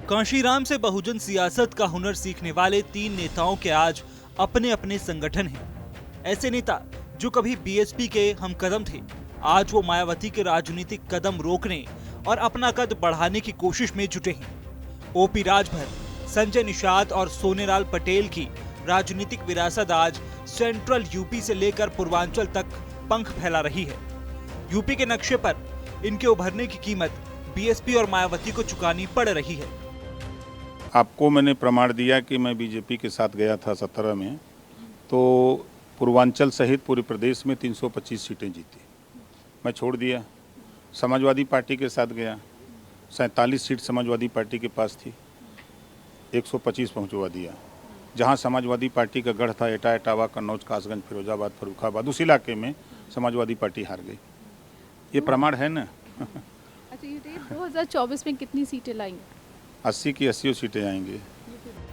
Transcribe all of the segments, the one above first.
कांशीराम से बहुजन सियासत का हुनर सीखने वाले 3 नेताओं के आज अपने अपने संगठन हैं। ऐसे नेता जो कभी बीएसपी के हमकदम थे, आज वो मायावती के राजनीतिक कदम रोकने और अपना कद बढ़ाने की कोशिश में जुटे हैं। ओपी राजभर, संजय निषाद और सोनेलाल पटेल की राजनीतिक विरासत आज सेंट्रल यूपी से लेकर पूर्वांचल तक पंख फैला रही है। यूपी के नक्शे पर इनके उभरने की कीमत बीएसपी और मायावती को चुकानी पड़ रही है। आपको मैंने प्रमाण दिया कि मैं बीजेपी के साथ गया था 17 में, तो पूर्वांचल सहित पूरे प्रदेश में 325 सीटें जीती। मैं छोड़ दिया, समाजवादी पार्टी के साथ गया, 47 सीट समाजवादी पार्टी के पास थी, 125 पहुंचवा दिया। जहां समाजवादी पार्टी का गढ़ था एटा, इटावा, कन्नौज, कासगंज, फिरोजाबाद, फर्रुखाबाद, उस इलाके में समाजवादी पार्टी हार गई। ये प्रमाण है ना। अच्छा, ये 2024 में कितनी सीटें लाएंगे? 80 की 80 सीटें आएंगे।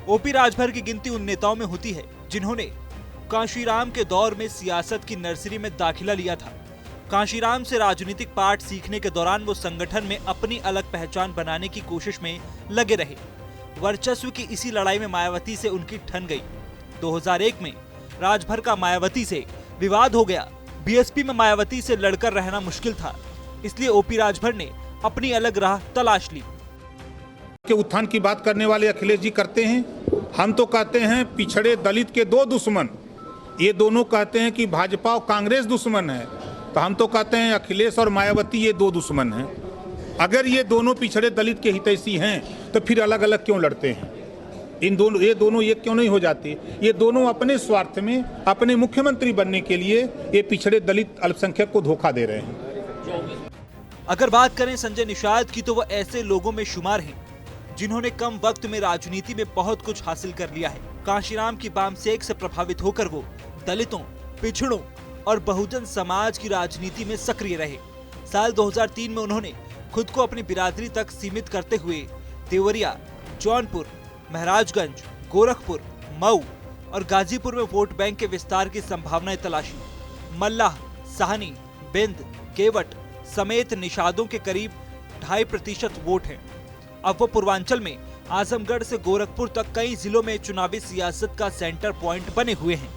ओपी राजभर की गिनती उन नेताओं में होती है जिन्होंने कांशीराम के दौर में सियासत की नर्सरी में दाखिला लिया था। कांशीराम से राजनीतिक पाठ सीखने के दौरान वो संगठन में अपनी अलग पहचान बनाने की कोशिश में लगे रहे। वर्चस्व की इसी लड़ाई में मायावती से उनकी ठन गई। 2001 में राजभर का मायावती से विवाद हो गया। बीएसपी में मायावती से लड़कर रहना मुश्किल था, इसलिए ओपी राजभर ने अपनी अलग राह तलाश ली। के उत्थान की बात करने वाले अखिलेश जी करते हैं। हम तो कहते हैं पिछड़े दलित के 2 दुश्मन, ये दोनों कहते हैं कि भाजपा और कांग्रेस दुश्मन है, तो हम तो कहते हैं अखिलेश और मायावती ये 2 दुश्मन हैं। अगर ये दोनों पिछड़े दलित के हितैषी हैं तो फिर अलग अलग क्यों लड़ते हैं? ये दोनों एक क्यों नहीं हो जाते? ये दोनों अपने स्वार्थ में, अपने मुख्यमंत्री बनने के लिए ये पिछड़े दलित अल्पसंख्यक को धोखा दे रहे हैं। अगर बात करें संजय निषाद की, तो वह ऐसे लोगों में शुमार हैं जिन्होंने कम वक्त में राजनीति में बहुत कुछ हासिल कर लिया है। कांशीराम की बामसेक से प्रभावित होकर वो दलितों, पिछड़ों और बहुजन समाज की राजनीति में सक्रिय रहे। साल 2003 में उन्होंने खुद को अपनी बिरादरी तक सीमित करते हुए देवरिया, जौनपुर, महाराजगंज, गोरखपुर, मऊ और गाजीपुर में वोट बैंक के विस्तार की संभावनाएं तलाशी। मल्लाह, साहनी, बिंद, केवट समेत निषादों के करीब 2.5% वोट हैं। अब वो पूर्वांचल में आजमगढ़ से गोरखपुर तक कई जिलों में चुनावी सियासत का सेंटर पॉइंट बने हुए हैं।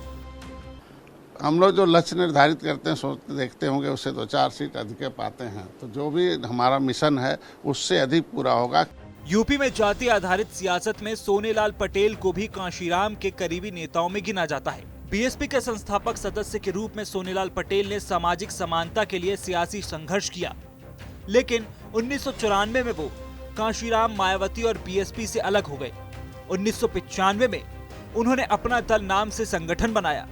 हम लोग जो लक्ष्य निर्धारित करते हैं, सोचते देखते होंगे, उससे 2-4 सीट अधिक पाते हैं, तो जो भी हमारा मिशन है उससे अधिक पूरा होगा। यूपी में जाति आधारित सियासत में सोनेलाल पटेल को भी कांशीराम के करीबी नेताओं में गिना जाता है। बीएसपी के संस्थापक सदस्य के रूप में सोनेलाल पटेल ने सामाजिक समानता के लिए सियासी संघर्ष किया, लेकिन 1994 में वो कांशीराम, मायावती और बीएसपी से अलग हो गए। 1995 में उन्होंने अपना दल नाम से संगठन बनाया।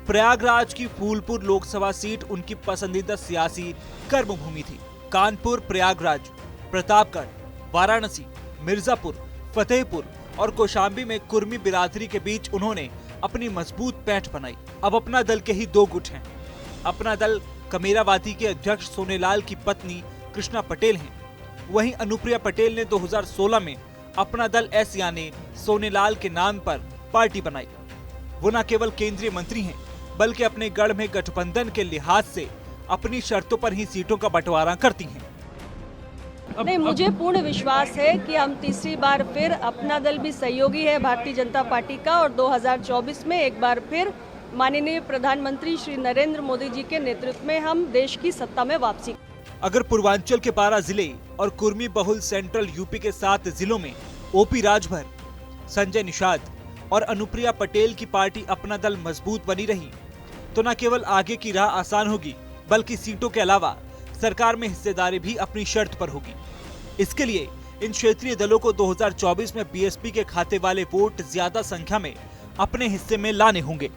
प्रयागराज की फूलपुर लोकसभा सीट उनकी पसंदीदा सियासी कर्मभूमि थी। कानपुर, प्रयागराज, प्रतापगढ़, वाराणसी, मिर्जापुर, फतेहपुर और कौशाम्बी में कुर्मी बिरादरी के बीच उन्होंने अपनी मजबूत पैठ बनाई। अब अपना दल के ही 2 गुट हैं। अपना दल कमेरावादी के अध्यक्ष सोनेलाल की पत्नी कृष्णा पटेल हैं। वहीं अनुप्रिया पटेल ने 2016 में अपना दल एस यानी सोनेलाल के नाम पर पार्टी बनाई। वो न केवल केंद्रीय मंत्री हैं, बल्कि अपने गढ़ में गठबंधन के लिहाज से अपनी शर्तों पर ही सीटों का बंटवारा करती हैं। नहीं, मुझे पूर्ण विश्वास है कि हम तीसरी बार फिर, अपना दल भी सहयोगी है भारतीय जनता पार्टी का, और 2024 में एक बार फिर माननीय प्रधानमंत्री श्री नरेंद्र मोदी जी के नेतृत्व में हम देश की सत्ता में वापसी। अगर पूर्वांचल के 12 जिले और कुर्मी बहुल सेंट्रल यूपी के 7 जिलों में ओपी राजभर, संजय निषाद और अनुप्रिया पटेल की पार्टी अपना दल मजबूत बनी रही, तो न केवल आगे की राह आसान होगी, बल्कि सीटों के अलावा सरकार में हिस्सेदारी भी अपनी शर्त पर होगी। इसके लिए इन क्षेत्रीय दलों को 2024 में बीएसपी के खाते वाले वोट ज्यादा संख्या में अपने हिस्से में लाने होंगे।